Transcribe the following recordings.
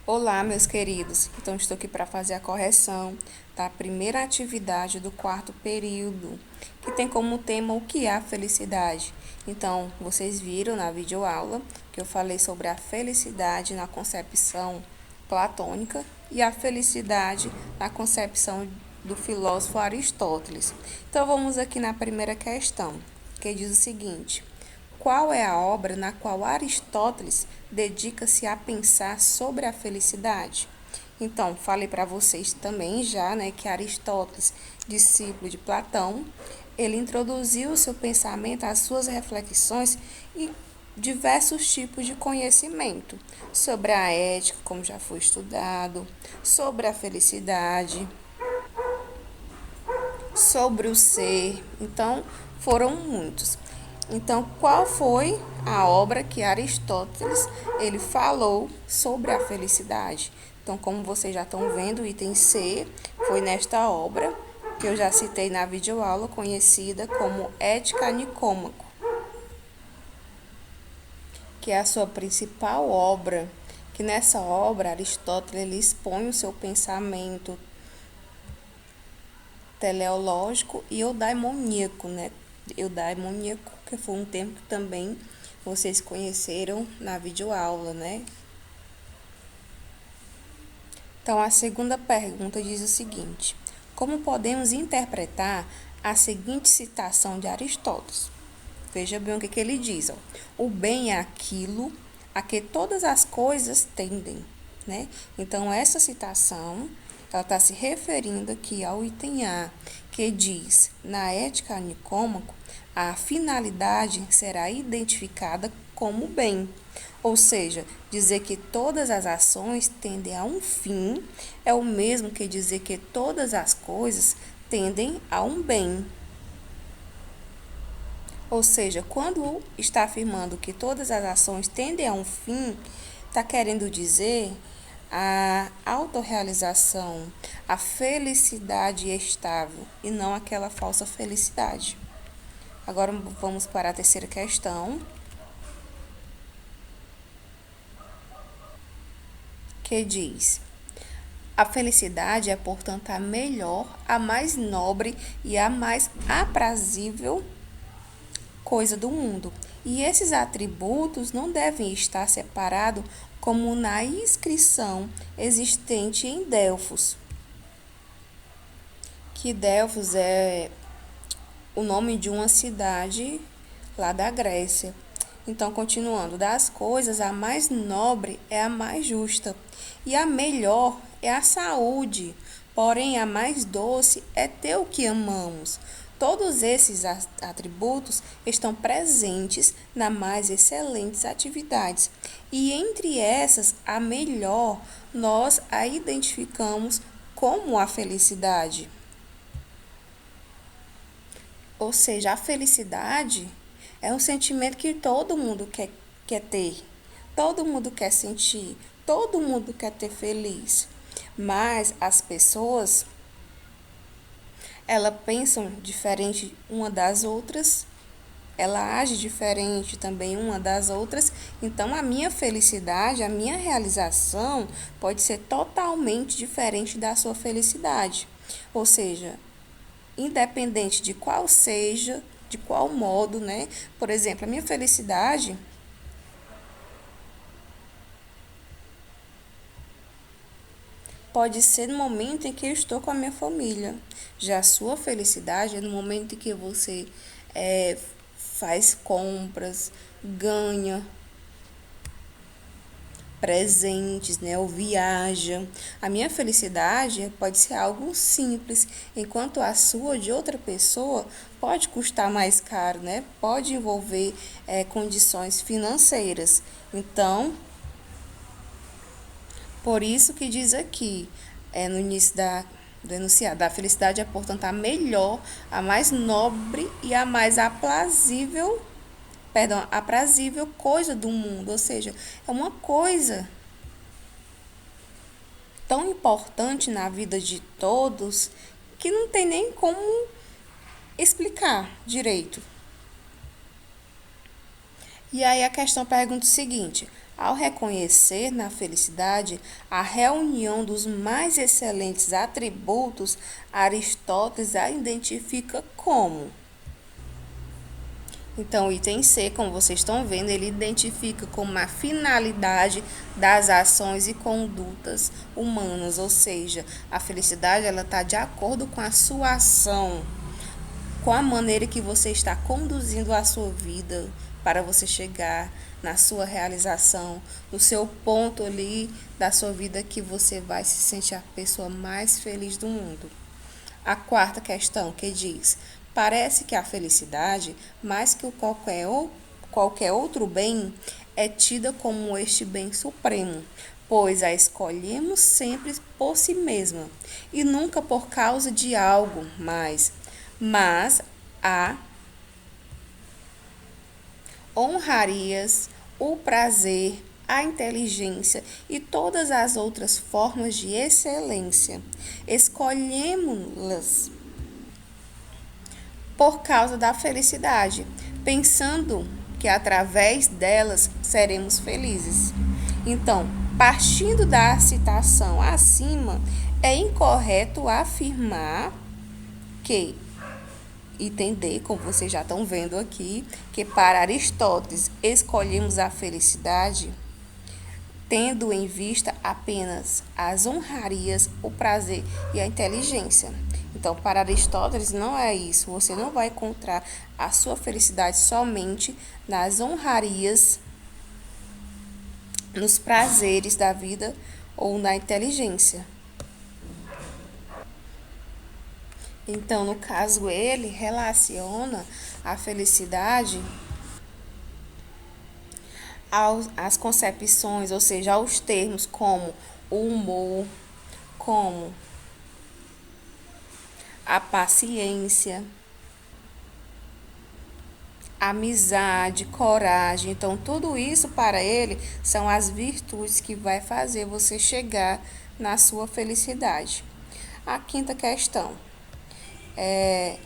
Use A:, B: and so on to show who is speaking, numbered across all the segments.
A: Olá, meus queridos. Então, estou aqui para fazer a correção da primeira atividade do quarto período, que tem como tema o que é a felicidade. Então, vocês viram na videoaula que eu falei sobre a felicidade na concepção platônica e a felicidade na concepção do filósofo Aristóteles. Então, vamos aqui na primeira questão, que diz o seguinte: qual é a obra na qual Aristóteles dedica-se a pensar sobre a felicidade? Então, falei para vocês também já, né, que Aristóteles, discípulo de Platão, ele introduziu o seu pensamento, as suas reflexões e diversos tipos de conhecimento sobre a ética, como já foi estudado, sobre a felicidade, sobre o ser. Então, foram muitos. Então, qual foi a obra que Aristóteles ele falou sobre a felicidade? Então, como vocês já estão vendo, o item C foi nesta obra que eu já citei na videoaula, conhecida como Ética Nicômaco, que é a sua principal obra, que nessa obra Aristóteles ele expõe o seu pensamento teleológico e eudaimoníaco, né? Eudaimoníaco, que foi um termo que também vocês conheceram na videoaula, né? Então, a segunda pergunta diz o seguinte: como podemos interpretar a seguinte citação de Aristóteles? Veja bem o que ele diz. Ó. O bem é aquilo a que todas as coisas tendem, né? Então, essa citação, ela está se referindo aqui ao item A, que diz, na ética Nicômaco, a finalidade será identificada como bem. Ou seja, dizer que todas as ações tendem a um fim é o mesmo que dizer que todas as coisas tendem a um bem. Ou seja, quando está afirmando que todas as ações tendem a um fim, está querendo dizer a autorrealização, a felicidade estável e não aquela falsa felicidade. Agora vamos para a terceira questão, que diz: a felicidade é, portanto, a melhor, a mais nobre e a mais aprazível coisa do mundo. E esses atributos não devem estar separados como na inscrição existente em Delfos, que Delfos é o nome de uma cidade lá da Grécia. Então, continuando, das coisas, a mais nobre é a mais justa, e a melhor é a saúde, porém a mais doce é ter o que amamos. Todos esses atributos estão presentes nas mais excelentes atividades, e entre essas, a melhor nós a identificamos como a felicidade. Ou seja, a felicidade é um sentimento que todo mundo quer ter, todo mundo quer sentir, todo mundo quer ter feliz. Mas as pessoas, elas pensam diferente uma das outras, ela age diferente também uma das outras. Então, a minha felicidade, a minha realização pode ser totalmente diferente da sua felicidade. Ou seja, independente de qual seja, de qual modo, né? Por exemplo, a minha felicidade pode ser no momento em que eu estou com a minha família. Já a sua felicidade é no momento em que você faz compras, ganha presentes, né, ou viaja. A minha felicidade pode ser algo simples, enquanto a sua de outra pessoa pode custar mais caro, né? Pode envolver condições financeiras. Então, por isso que diz aqui, no início do enunciado, a felicidade é, portanto, a melhor, a mais nobre e a mais aprazível coisa do mundo. Ou seja, é uma coisa tão importante na vida de todos que não tem nem como explicar direito. E aí a questão pergunta o seguinte: Ao reconhecer na felicidade a reunião dos mais excelentes atributos, Aristóteles a identifica como. Então, o item C, como vocês estão vendo, ele identifica como a finalidade das ações e condutas humanas, ou seja, a felicidade ela está de acordo com a sua ação, com a maneira que você está conduzindo a sua vida para você chegar na sua realização, no seu ponto ali da sua vida que você vai se sentir a pessoa mais feliz do mundo. A quarta questão que diz: parece que a felicidade, mais que qualquer outro bem, é tida como este bem supremo, pois a escolhemos sempre por si mesma e nunca por causa de algo mais, mas a honrarias, o prazer, a inteligência e todas as outras formas de excelência. Escolhemos-las por causa da felicidade, pensando que através delas seremos felizes. Então, partindo da citação acima, é incorreto afirmar que, item D, como vocês já estão vendo aqui, que para Aristóteles escolhemos a felicidade tendo em vista apenas as honrarias, o prazer e a inteligência. Então, para Aristóteles não é isso. Você não vai encontrar a sua felicidade somente nas honrarias, nos prazeres da vida ou na inteligência. Então, no caso, ele relaciona a felicidade às concepções, ou seja, aos termos como o humor, como a paciência, amizade, coragem. Então, tudo isso para ele são as virtudes que vai fazer você chegar na sua felicidade. A quinta questão é: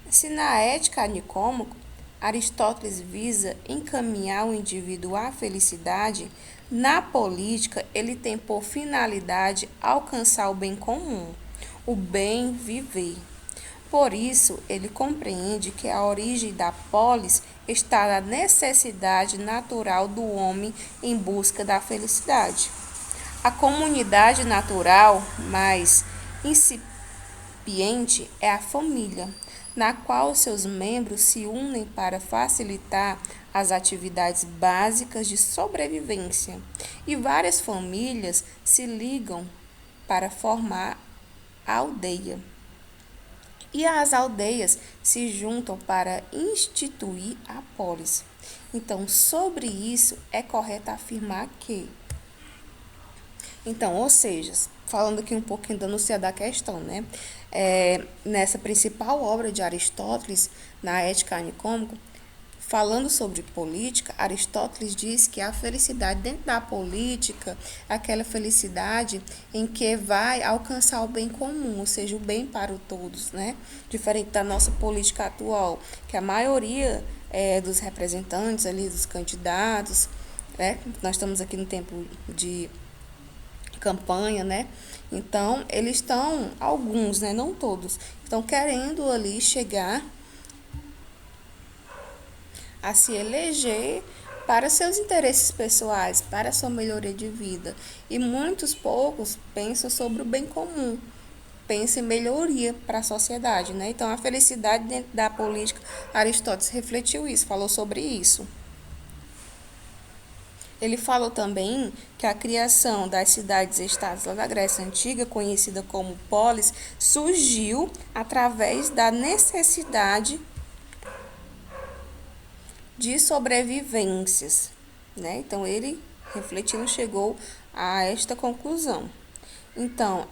A: se na ética nicômaco Aristóteles visa encaminhar o indivíduo à felicidade, na política ele tem por finalidade alcançar o bem comum, o bem viver. Por isso, ele compreende que a origem da polis está na necessidade natural do homem em busca da felicidade. A comunidade natural mais incipiente é a família, na qual seus membros se unem para facilitar as atividades básicas de sobrevivência, e várias famílias se ligam para formar a aldeia. E as aldeias se juntam para instituir a polis. Então, sobre isso, é correto afirmar que. Então, ou seja, falando aqui um pouquinho da núcleo da questão, né? Nessa principal obra de Aristóteles, na Ética Nicômaco, falando sobre política, Aristóteles diz que a felicidade dentro da política é aquela felicidade em que vai alcançar o bem comum, ou seja, o bem para todos, né? Diferente da nossa política atual, que a maioria dos representantes ali, dos candidatos, né? Nós estamos aqui no tempo de campanha, né? Então, eles estão, alguns, né? Não todos, estão querendo ali chegar a se eleger para seus interesses pessoais, para a sua melhoria de vida. E muitos poucos pensam sobre o bem comum, pensam em melhoria para a sociedade, né? Então, a felicidade dentro da política, Aristóteles refletiu isso, falou sobre isso. Ele falou também que a criação das cidades-estados lá da Grécia Antiga, conhecida como polis, surgiu através da necessidade de sobrevivências, né? Então, ele, refletindo, chegou a esta conclusão. Então,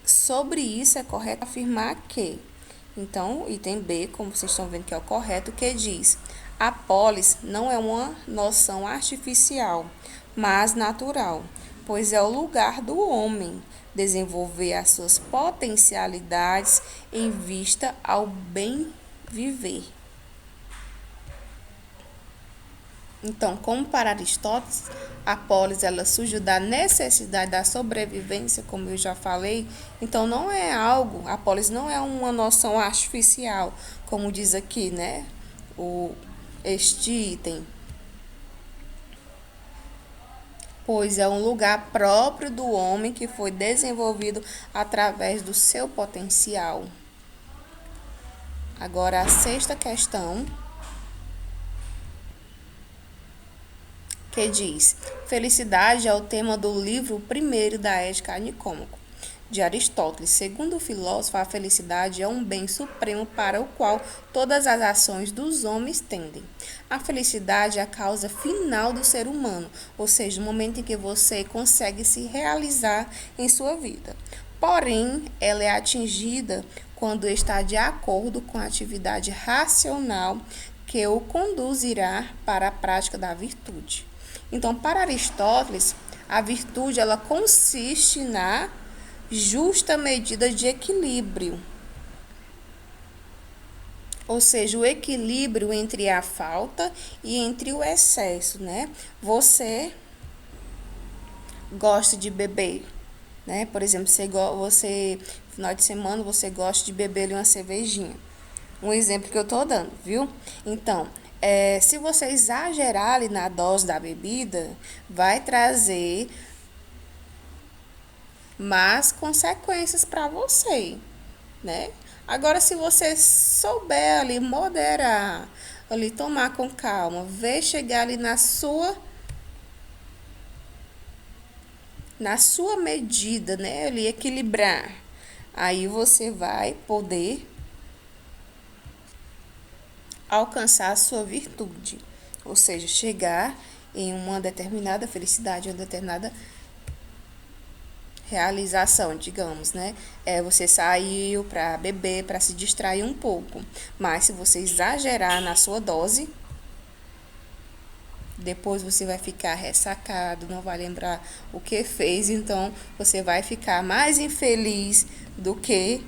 A: sobre isso é correto afirmar que, então, item B, como vocês estão vendo que é o correto, que diz: a polis não é uma noção artificial, mas natural, pois é o lugar do homem desenvolver as suas potencialidades em vista ao bem viver. Então, como para Aristóteles, a polis ela surgiu da necessidade da sobrevivência, como eu já falei. Então, não é algo, a polis não é uma noção artificial, como diz aqui, né? Este item, pois é um lugar próprio do homem que foi desenvolvido através do seu potencial. Agora, a sexta questão, que diz: felicidade é o tema do livro primeiro da Ética Nicômaco, de Aristóteles. Segundo o filósofo, a felicidade é um bem supremo para o qual todas as ações dos homens tendem. A felicidade é a causa final do ser humano, ou seja, o momento em que você consegue se realizar em sua vida. Porém, ela é atingida quando está de acordo com a atividade racional que o conduzirá para a prática da virtude. Então, para Aristóteles, a virtude ela consiste na justa medida de equilíbrio, ou seja, o equilíbrio entre a falta e entre o excesso, né? Você gosta de beber, né? Por exemplo, você final de semana você gosta de beber ali uma cervejinha. Um exemplo que eu tô dando, viu? Então, se você exagerar ali na dose da bebida, vai trazer más consequências para você, né? Agora, se você souber ali moderar, ali tomar com calma, ver chegar ali na sua medida, né? Ali equilibrar, aí você vai poder alcançar a sua virtude, ou seja, chegar em uma determinada felicidade, uma determinada realização, digamos, né? Você saiu para beber, para se distrair um pouco, mas se você exagerar na sua dose, depois você vai ficar ressacado, não vai lembrar o que fez, então você vai ficar mais infeliz do que,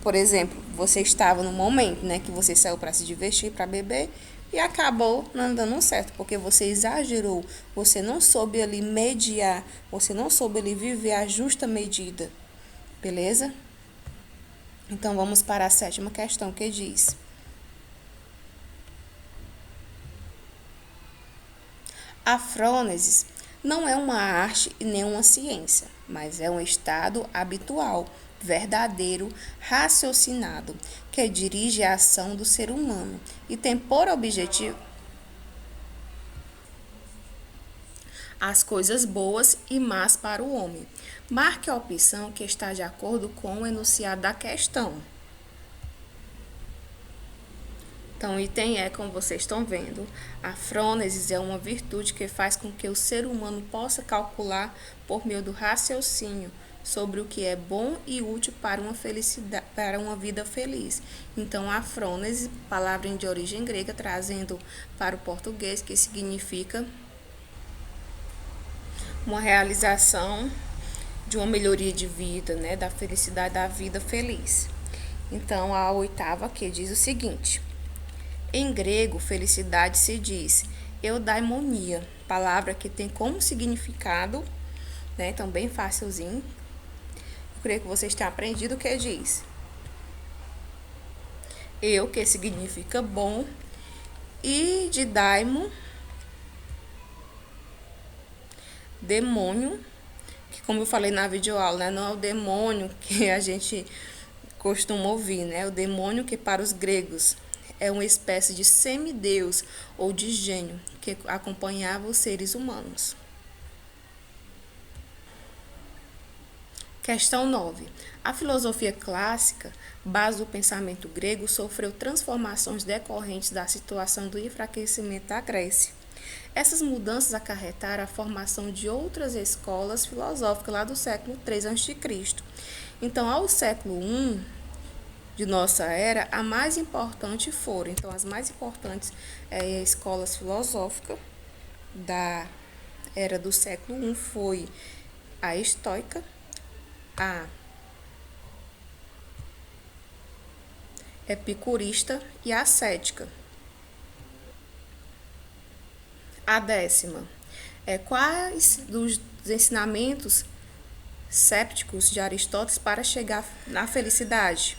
A: por exemplo, você estava no momento, né, que você saiu para se divertir, para beber e acabou não dando certo, porque você exagerou, você não soube ali mediar, você não soube ali viver a justa medida, beleza? Então vamos para a sétima questão que diz: a frônesis não é uma arte e nem uma ciência, mas é um estado habitual, verdadeiro, raciocinado, que dirige a ação do ser humano e tem por objetivo as coisas boas e más para o homem. Marque a opção que está de acordo com o enunciado da questão. Então, o item como vocês estão vendo, a frônesis é uma virtude que faz com que o ser humano possa calcular por meio do raciocínio sobre o que é bom e útil para uma felicidade, para uma vida feliz. Então, a frônesis, palavra de origem grega, trazendo para o português, que significa uma realização de uma melhoria de vida, né, da felicidade da vida feliz. Então, a oitava aqui diz o seguinte: em grego, felicidade se diz eudaimonia, palavra que tem como significado, né, então bem facilzinho. Eu creio que vocês tenham aprendido o que diz. Eu, que significa bom, e de daimo, demônio, que como eu falei na videoaula, né, não é o demônio que a gente costuma ouvir, né? O demônio que para os gregos é uma espécie de semideus ou de gênio que acompanhava os seres humanos. Questão 9. A filosofia clássica, base do pensamento grego, sofreu transformações decorrentes da situação do enfraquecimento da Grécia. Essas mudanças acarretaram a formação de outras escolas filosóficas lá do século III a.C. Então, ao século I de nossa era, a mais importante foram, então as mais importantes escolas filosóficas da era do século I foi a estoica, a epicurista e a cética. A 10ª é quais dos ensinamentos sépticos de Aristóteles para chegar na felicidade?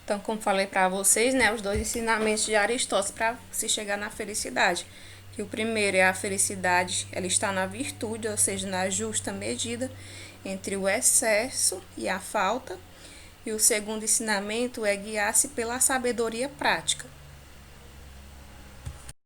A: Então, como falei para vocês, né, os dois ensinamentos de Aristóteles para se chegar na felicidade. Que o primeiro é a felicidade, ela está na virtude, ou seja, na justa medida entre o excesso e a falta. E o segundo ensinamento é guiar-se pela sabedoria prática.